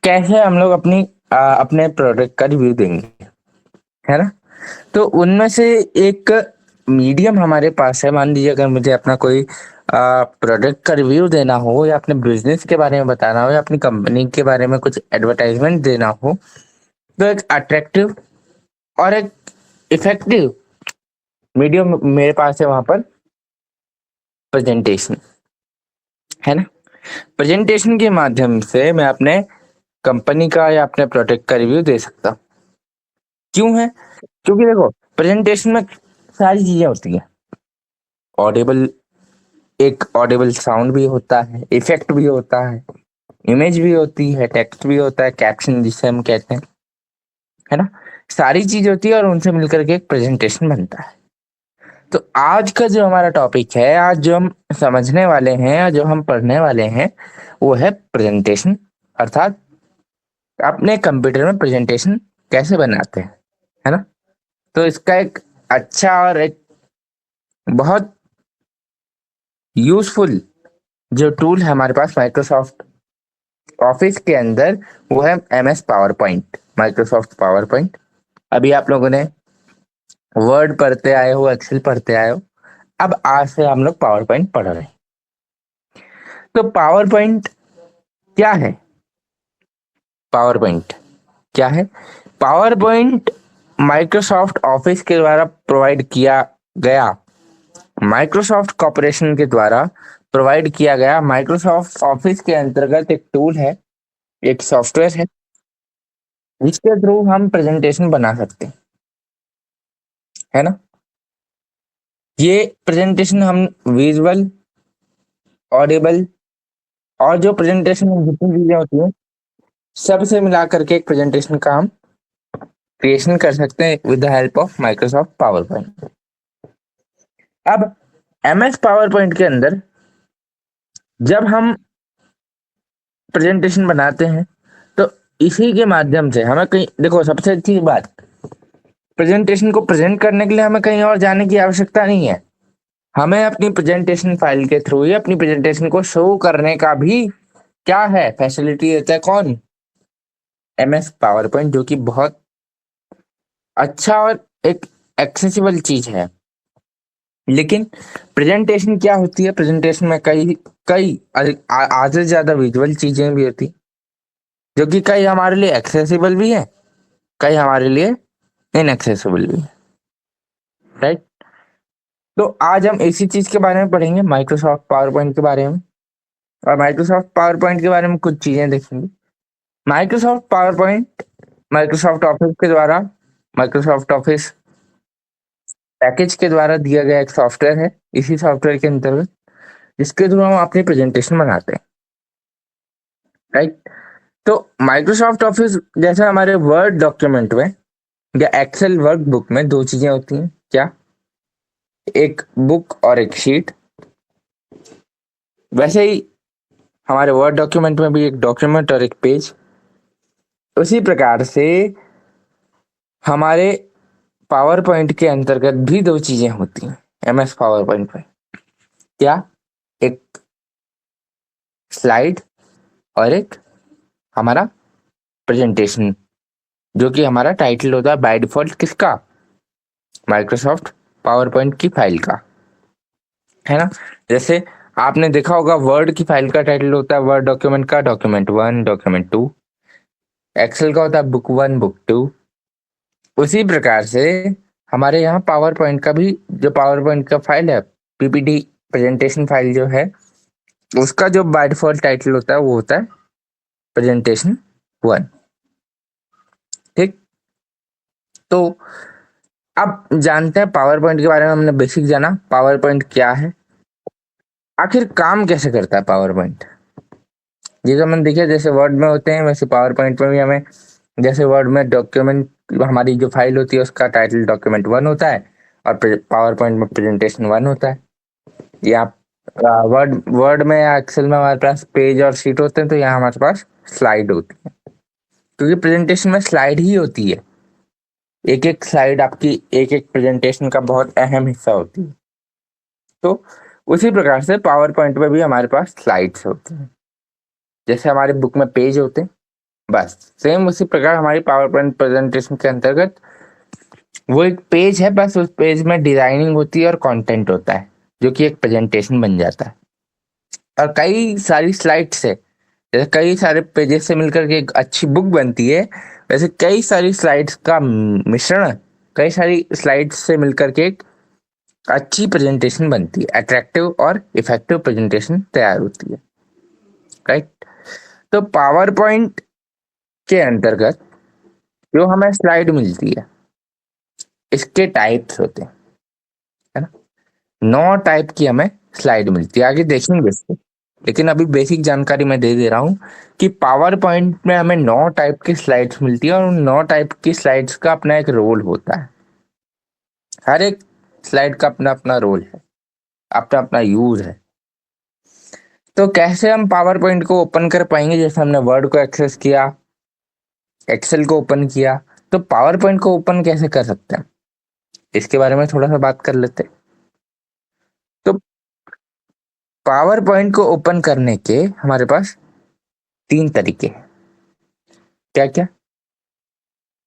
कैसे हम लोग अपने प्रोडक्ट का रिव्यू देंगे, है ना? तो उनमें से एक मीडियम हमारे पास है। मान लीजिए अगर मुझे अपना कोई प्रोडक्ट का रिव्यू देना हो या अपने बिजनेस के बारे में बताना हो या अपनी कंपनी के बारे में कुछ एडवर्टाइजमेंट देना हो, तो एक अट्रैक्टिव और एक इफेक्टिव मीडियम मेरे पास है, वहां पर प्रेजेंटेशन, है ना? प्रेजेंटेशन के माध्यम से मैं अपने कंपनी का या अपने प्रोडक्ट का रिव्यू दे सकता हूँ। क्यों है? क्योंकि देखो, प्रेजेंटेशन में सारी चीजें होती है। ऑडिबल एक ऑडिबल साउंड भी होता है, इफेक्ट भी होता है, इमेज भी होती है, टेक्स्ट भी होता है, कैप्शन जिसे हम कहते हैं, है ना? सारी चीज होती है और उनसे मिलकर के एक प्रेजेंटेशन बनता है। तो आज का जो हमारा टॉपिक है, आज जो हम समझने वाले हैं या जो हम पढ़ने वाले हैं, वो है प्रेजेंटेशन। अर्थात अपने कंप्यूटर में प्रेजेंटेशन कैसे बनाते हैं, है ना? तो इसका एक अच्छा और एक बहुत यूजफुल जो टूल है हमारे पास माइक्रोसॉफ्ट ऑफिस के अंदर, वो है MS power point, Microsoft power point. अभी आप लोगों ने वर्ड पढ़ते आए हो, एक्सेल पढ़ते आए हो, अब आज से हम लोग पावर पॉइंट पढ़ रहे हैं। तो पावर पॉइंट क्या है? पावर पॉइंट क्या है? पावर पॉइंट माइक्रोसॉफ्ट ऑफिस के द्वारा प्रोवाइड किया गया, माइक्रोसॉफ्ट कॉर्पोरेशन के द्वारा प्रोवाइड किया गया, माइक्रोसॉफ्ट ऑफिस के अंतर्गत एक टूल है, एक सॉफ्टवेयर है, जिसके थ्रू हम प्रेजेंटेशन बना सकते हैं, है ना? ये प्रेजेंटेशन हम विजुअल, ऑडिबल और जो प्रेजेंटेशन में जितनी चीजें होती हैं, सबसे मिला करके एक प्रेजेंटेशन का हम क्रिएशन कर सकते हैं with the help of Microsoft power point. अब MS पावर पॉइंट के अंदर जब हम प्रेजेंटेशन बनाते हैं, तो इसी के माध्यम से हमें कहीं, देखो सबसे अच्छी बात, प्रेजेंटेशन को प्रेजेंट करने के लिए हमें कहीं और जाने की आवश्यकता नहीं है। हमें अपनी प्रेजेंटेशन फाइल के थ्रू ही अपनी प्रेजेंटेशन को शो करने का भी क्या है, फैसिलिटी देता है। कौन? MS पावर पॉइंट, जो कि बहुत अच्छा और एक एक्सेसिबल चीज है। लेकिन प्रेजेंटेशन क्या होती है? प्रेजेंटेशन में कई कई आधे से ज्यादा विजुअल चीजें भी होती, जो कि कई हमारे लिए एक्सेसिबल भी है, कई हमारे लिए इनएक्सेसिबल भी है, राइट? तो आज हम इसी चीज के बारे में पढ़ेंगे, माइक्रोसॉफ्ट पावर पॉइंट के बारे में। और माइक्रोसॉफ्ट पावर पॉइंट के बारे में कुछ चीजें देखेंगे। Microsoft power point Microsoft office के द्वारा, माइक्रोसॉफ्ट ऑफिस पैकेज के द्वारा दिया गया एक सॉफ्टवेयर है, इसी सॉफ्टवेयर के अंतर्गत, जिसके थ्रू हम अपनी प्रेजेंटेशन बनाते हैं, राइट? तो माइक्रोसॉफ्ट ऑफिस जैसे हमारे वर्ड डॉक्यूमेंट में या एक्सेल वर्कबुक में दो चीजें होती हैं, क्या? एक बुक और एक शीट। वैसे ही हमारे वर्ड डॉक्यूमेंट में भी एक डॉक्यूमेंट और एक पेज। उसी प्रकार से हमारे पावर पॉइंट के अंतर्गत भी दो चीजें होती हैं MS पावर पॉइंट में, क्या? एक स्लाइड और एक हमारा प्रेजेंटेशन, जो कि हमारा टाइटल होता है बाय डिफॉल्ट किसका? माइक्रोसॉफ्ट पावर पॉइंट की फाइल का, है ना? जैसे आपने देखा होगा, वर्ड की फाइल का टाइटल होता है वर्ड डॉक्यूमेंट का डॉक्यूमेंट 1, डॉक्यूमेंट 2। एक्सेल का होता है बुक 1, बुक 2। उसी प्रकार से हमारे यहाँ पावर पॉइंट का भी, जो पावर पॉइंट का फाइल है, PPT प्रेजेंटेशन फाइल जो है, उसका जो बाय डिफॉल्ट टाइटल होता है वो होता है प्रेजेंटेशन 1। ठीक? तो अब जानते हैं पावर पॉइंट के बारे में, हमने बेसिक जाना पावर पॉइंट क्या है, आखिर काम कैसे करता है पावर पॉइंट। जैसे हमने देखा, जैसे वर्ड में होते हैं वैसे पावर पॉइंट में भी हमें, जैसे वर्ड में डॉक्यूमेंट, हमारी जो फाइल होती है उसका टाइटल डॉक्यूमेंट 1 होता है, और पावर पॉइंट में प्रेजेंटेशन 1 होता है। या वर्ड वर्ड में या एक्सेल में हमारे पास पेज और शीट होते हैं, तो यहाँ हमारे पास स्लाइड होती है, क्योंकि प्रेजेंटेशन में स्लाइड ही होती है। एक एक स्लाइड आपकी एक एक प्रेजेंटेशन का बहुत अहम हिस्सा होती है। तो उसी प्रकार से पावर पॉइंट में भी हमारे पास स्लाइड्स होती हैं। जैसे हमारे बुक में पेज होते हैं, बस सेम उसी प्रकार हमारी पावर पॉइंट प्रेजेंटेशन के अंतर्गत वो एक पेज है, बस उस पेज में डिजाइनिंग होती है और कंटेंट होता है जो कि एक प्रेजेंटेशन बन जाता है। और कई सारी स्लाइड्स है, जैसे कई सारे पेजेस से मिलकर के एक अच्छी बुक बनती है, वैसे कई सारी स्लाइड्स का मिश्रण, कई सारी स्लाइड्स से मिलकर के एक अच्छी प्रेजेंटेशन बनती है, अट्रैक्टिव और इफेक्टिव प्रेजेंटेशन तैयार होती है। राइट। तो पावर पॉइंट के अंतर्गत जो हमें स्लाइड मिलती है, इसके टाइप्स होते हैं, है ना। 9 टाइप की हमें स्लाइड मिलती है, आगे देखेंगे इसको। लेकिन अभी बेसिक जानकारी मैं दे दे रहा हूँ कि पावर पॉइंट में हमें 9 टाइप की स्लाइड्स मिलती है और उन 9 टाइप की स्लाइड्स का अपना एक रोल होता है। हर एक स्लाइड का अपना अपना रोल है, अपना अपना यूज है। तो कैसे हम पावर पॉइंट को ओपन कर पाएंगे? जैसे हमने वर्ड को एक्सेस किया, एक्सेल को ओपन किया, तो पावर पॉइंट को ओपन कैसे कर सकते हैं, इसके बारे में थोड़ा सा बात कर लेते हैं। तो पावर पॉइंट को ओपन करने के हमारे पास 3 तरीके हैं। क्या क्या?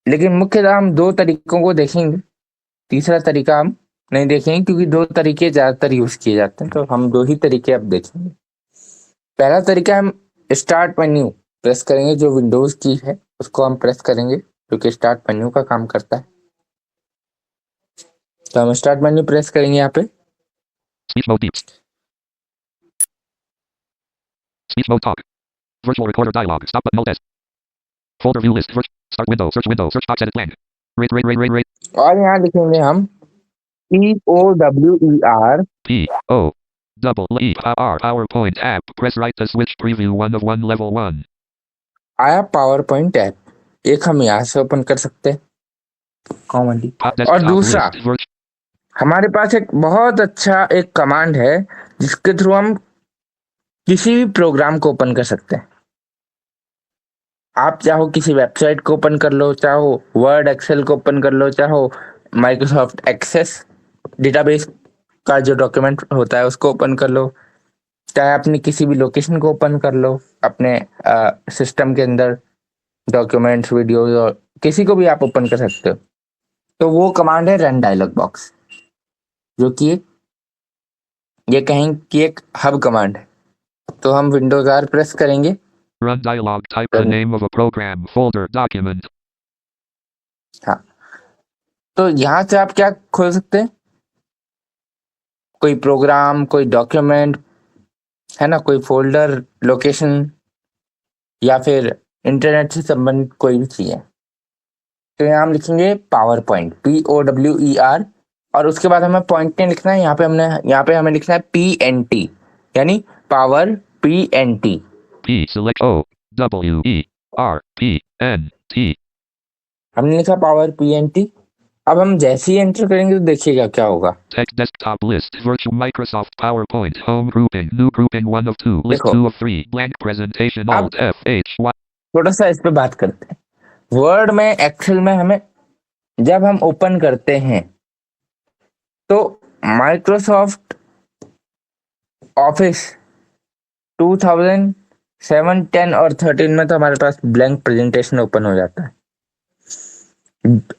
लेकिन मुख्यतः हम 2 तरीकों को देखेंगे, तीसरा तरीका हम नहीं देखेंगे, क्योंकि 2 तरीके ज्यादातर यूज किए जाते हैं, तो हम 2 ही तरीके अब देखेंगे। पहला तरीका, हम स्टार्ट मेन्यू प्रेस करेंगे, जो विंडोज की है उसको हम प्रेस करेंगे, जो कि स्टार्ट मेन्यू का काम करता है। तो हम स्टार्ट मेन्यू प्रेस करेंगे यहाँ पे। Speech mode deep. Speech mode talk. Virtual recorder dialog. Stop button alt S. Folder view list. Start window. Search box edit blank. Rate. और यहाँ लिखेंगे हम POWER P O double E R PowerPoint app. Press right to switch preview 1 of 1 level 1. आया power point app, एक हम यहाँ से open कर सकते हैं कॉमनली। Pop और desktop दूसरा, list. हमारे पास एक बहुत अच्छा एक कमांड है जिसके थ्रू हम किसी भी प्रोग्राम को ओपन कर सकते हैं। आप चाहो किसी वेबसाइट को ओपन कर लो, चाहो वर्ड एक्सेल को ओपन कर लो, चाहो माइक्रोसॉफ्ट एक्सेस डेटाबेस का जो डॉक्यूमेंट होता है उसको ओपन कर लो, चाहे अपनी किसी भी लोकेशन को ओपन कर लो अपने सिस्टम के अंदर, डॉक्यूमेंट्स, वीडियो, और किसी को भी आप ओपन कर सकते हो। तो वो कमांड है रन डायलॉग बॉक्स, जो कि ये कहें कि एक हब कमांड है। तो हम विंडोज आर प्रेस करेंगे। Run dialog. Type the name of a program, folder, document. हाँ, तो यहाँ से आप क्या खोल सकते हैं? कोई प्रोग्राम, कोई डॉक्यूमेंट, है ना, कोई फोल्डर, लोकेशन, या फिर इंटरनेट से संबंधित कोई भी चीज है। तो यहाँ हम लिखेंगे पावर पॉइंट, POWER, और उसके बाद हमें पॉइंट नहीं लिखना है, यहाँ पे हमें लिखना है PNT, यानी power PNT। P select O W E R P N T. हमने लिखा पावर PNT। अब हम जैसे ही एंटर करेंगे तो देखिएगा क्या होगा। Text desktop list. Virtual Microsoft PowerPoint. Home grouping. New grouping 1 of 2. List देखो, 2 of 3. Blank presentation. अब Alt F H Y. थोड़ा सा इस पे बात करते हैं। वर्ड में, एक्सेल में हमें जब हम ओपन करते हैं तो माइक्रोसॉफ्ट ऑफिस 2007, 10 और 13 में तो हमारे पास ब्लैंक प्रेजेंटेशन ओपन हो जाता है।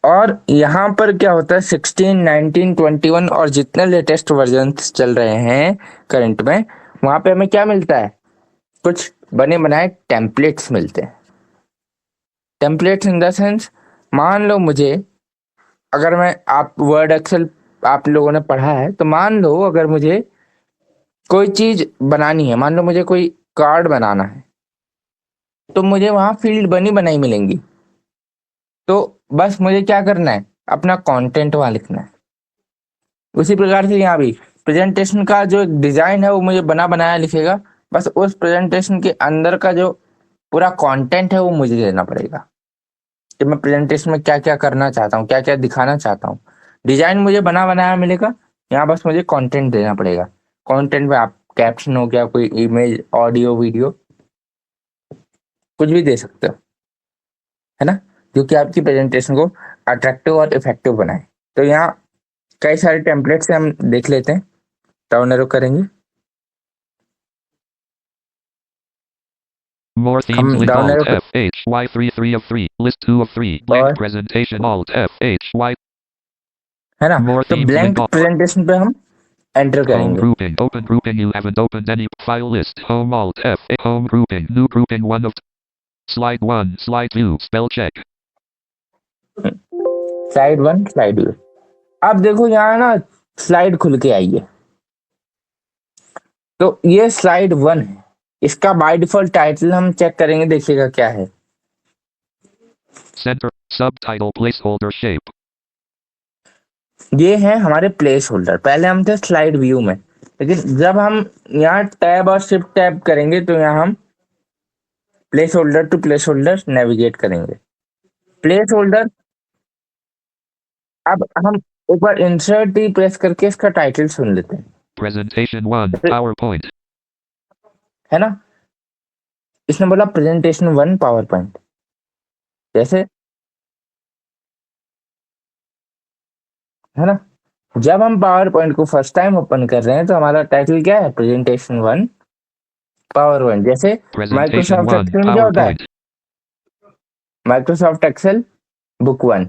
और यहाँ पर क्या होता है, 16, 19, 21 और जितने लेटेस्ट वर्जन चल रहे हैं करंट में, वहां पे हमें क्या मिलता है? कुछ बने बनाए टेम्पलेट्स मिलते हैं। टेम्पलेट्स इन द सेंस, मान लो मुझे, अगर मैं, आप वर्ड एक्सेल आप लोगों ने पढ़ा है, तो मान लो अगर मुझे कोई चीज बनानी है, मान लो मुझे कोई कार्ड बनाना है, तो मुझे वहां फील्ड बनी बनाई मिलेंगी। तो बस मुझे क्या करना है, अपना कंटेंट वहां लिखना है। उसी प्रकार से यहाँ भी प्रेजेंटेशन का जो एक डिजाइन है वो मुझे बना बनाया लिखेगा, बस उस प्रेजेंटेशन के अंदर का जो पूरा कंटेंट है वो मुझे देना पड़ेगा कि मैं प्रेजेंटेशन में क्या क्या करना चाहता हूँ, क्या क्या दिखाना चाहता हूँ। डिजाइन मुझे बना बनाया मिलेगा, यहाँ बस मुझे कंटेंट देना पड़ेगा। कंटेंट में आप कैप्शन हो गया, कोई इमेज, ऑडियो, वीडियो, कुछ भी दे सकते हो, है ना, जो कि आपकी प्रेजेंटेशन को अट्रैक्टिव और इफेक्टिव बनाए। तो यहाँ कई सारे टेम्पलेट्स हम देख लेते हैं, डाउन एरो करेंगे। More themes हम link down Alt arrow F H Y 3 of 3. List 2 of 3. Blank और presentation Alt F H Y. है ना, More तो themes link blank off. Presentation पे हम एंटर Home करेंगे। grouping. Open grouping. You haven't opened any file list. Home Alt F. Home grouping. New grouping 1 of. Slide 1. Slide 2. Spell check. Slide 1 slide 2। अब देखो यहाँ ना slide खुल के आई है, तो ये स्लाइड 1 है। इसका बाय डिफॉल्ट टाइटल हम चेक करेंगे, देखिएगा क्या है। Center. Subtitle placeholder shape. ये है हमारे प्लेस होल्डर। पहले हम थे स्लाइड व्यू में, लेकिन जब हम यहाँ टैब और शिफ्ट टैब करेंगे तो यहाँ हम placeholder to placeholder navigate करेंगे। प्लेस होल्डर, अब हम एक बार इंसर्ट ही प्रेस करके इसका टाइटल सुन लेते हैं, Presentation 1. PowerPoint. है ना। इसने बोला प्रेजेंटेशन 1 पावर पॉइंट। जैसे, है ना, जब हम पावर पॉइंट को फर्स्ट टाइम ओपन कर रहे हैं तो हमारा टाइटल क्या है, प्रेजेंटेशन 1 पावर पॉइंट। जैसे Presentation माइक्रोसॉफ्ट 1. एक्सेल में क्या होता है, PowerPoint. Microsoft Excel book 1।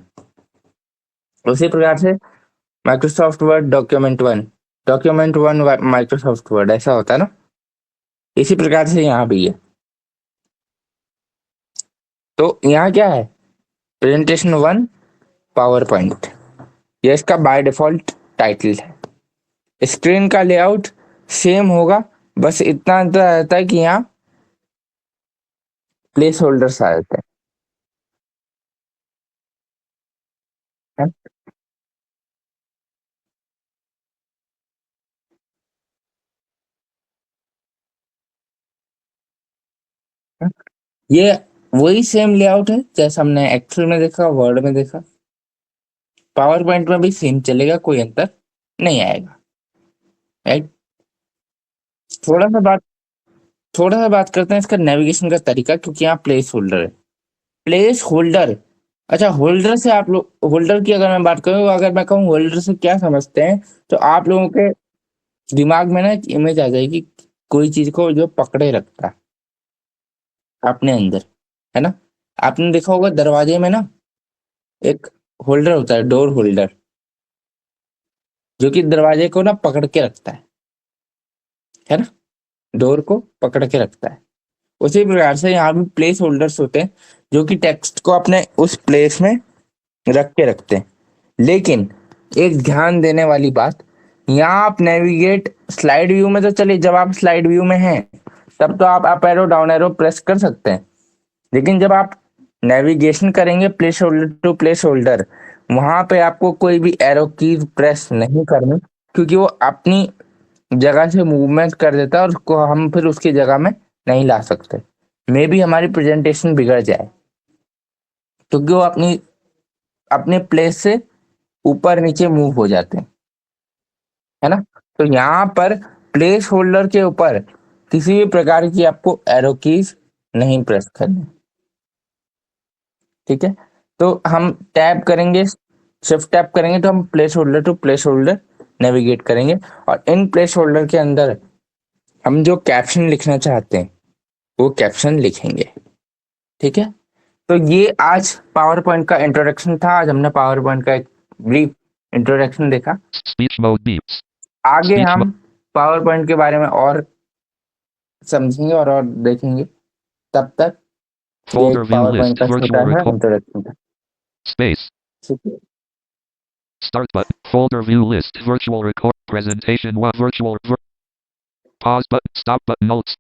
उसी प्रकार से Microsoft word document 1, document 1 Microsoft word, ऐसा होता है ना। इसी प्रकार से यहाँ भी है। तो यहाँ क्या है, प्रेजेंटेशन 1 पावर पॉइंट, ये इसका बाय डिफॉल्ट टाइटल है। स्क्रीन का लेआउट सेम होगा, बस इतना अंतर रहता है कि यहाँ प्लेस होल्डर्स आ जाते हैं। ये वही सेम लेआउट है जैसा हमने एक्सेल में देखा, वर्ड में देखा, पावर पॉइंट में भी सेम चलेगा, कोई अंतर नहीं आएगा, राइट। थोड़ा सा बात थोड़ा सा बात करते हैं इसका नेविगेशन का तरीका, क्योंकि यहाँ प्लेस होल्डर है। प्लेस होल्डर, अच्छा, होल्डर से आप लोग, होल्डर की अगर मैं बात करूँ, अगर मैं कहूँ होल्डर से क्या समझते हैं, तो आप लोगों के दिमाग में ना एक इमेज आ जाएगी, कोई चीज को जो पकड़े रखता है अपने अंदर, है ना। आपने देखा होगा दरवाजे में ना एक होल्डर होता है, डोर होल्डर, जो कि दरवाजे को ना पकड़ के रखता है ना, डोर को पकड़ के रखता है। उसी प्रकार से यहाँ भी प्लेस होल्डर्स होते हैं, जो कि टेक्स्ट को अपने उस प्लेस में रख के रखते हैं। लेकिन एक ध्यान देने वाली बात, यहाँ आप नेविगेट स्लाइड व्यू में तो चलिए, जब आप स्लाइड व्यू में हैं तब तो आप up arrow down arrow press कर सकते हैं, लेकिन जब आप नेविगेशन करेंगे placeholder to placeholder, वहां पे आपको कोई भी एरो की प्रेस नहीं करनी, क्योंकि वो अपनी जगह से मूवमेंट कर देता है और उसको हम फिर उसकी जगह में नहीं ला सकते। मे भी हमारी प्रेजेंटेशन बिगड़ जाए, क्योंकि वो अपनी अपने प्लेस से ऊपर नीचे मूव हो जाते हैं, है ना। तो यहाँ पर प्लेस होल्डर के ऊपर किसी भी प्रकार की आपको एरो कीज नहीं प्रेस करनी, ठीक है। तो हम टैब करेंगे, शिफ्ट टैब करेंगे तो हम placeholder to placeholder navigate करेंगे, और इन प्लेस होल्डर के अंदर हम जो कैप्शन लिखना चाहते हैं वो कैप्शन लिखेंगे, ठीक है। तो ये आज पावर पॉइंट का इंट्रोडक्शन था। आज हमने पावर पॉइंट का एक ब्रीफ इंट्रोडक्शन देखा। Speech mode beeps. आगे Speech हम पावर पॉइंट के बारे में और समझेंगे और देखेंगे। तब तक ये Folder view power list. Point का Virtual छोटा सा record. इंट्रोडक्शन था, Space. ठीक है। Start button. Folder view list. Virtual record. Presentation 1. Virtual. Pause button. Stop button. Alt.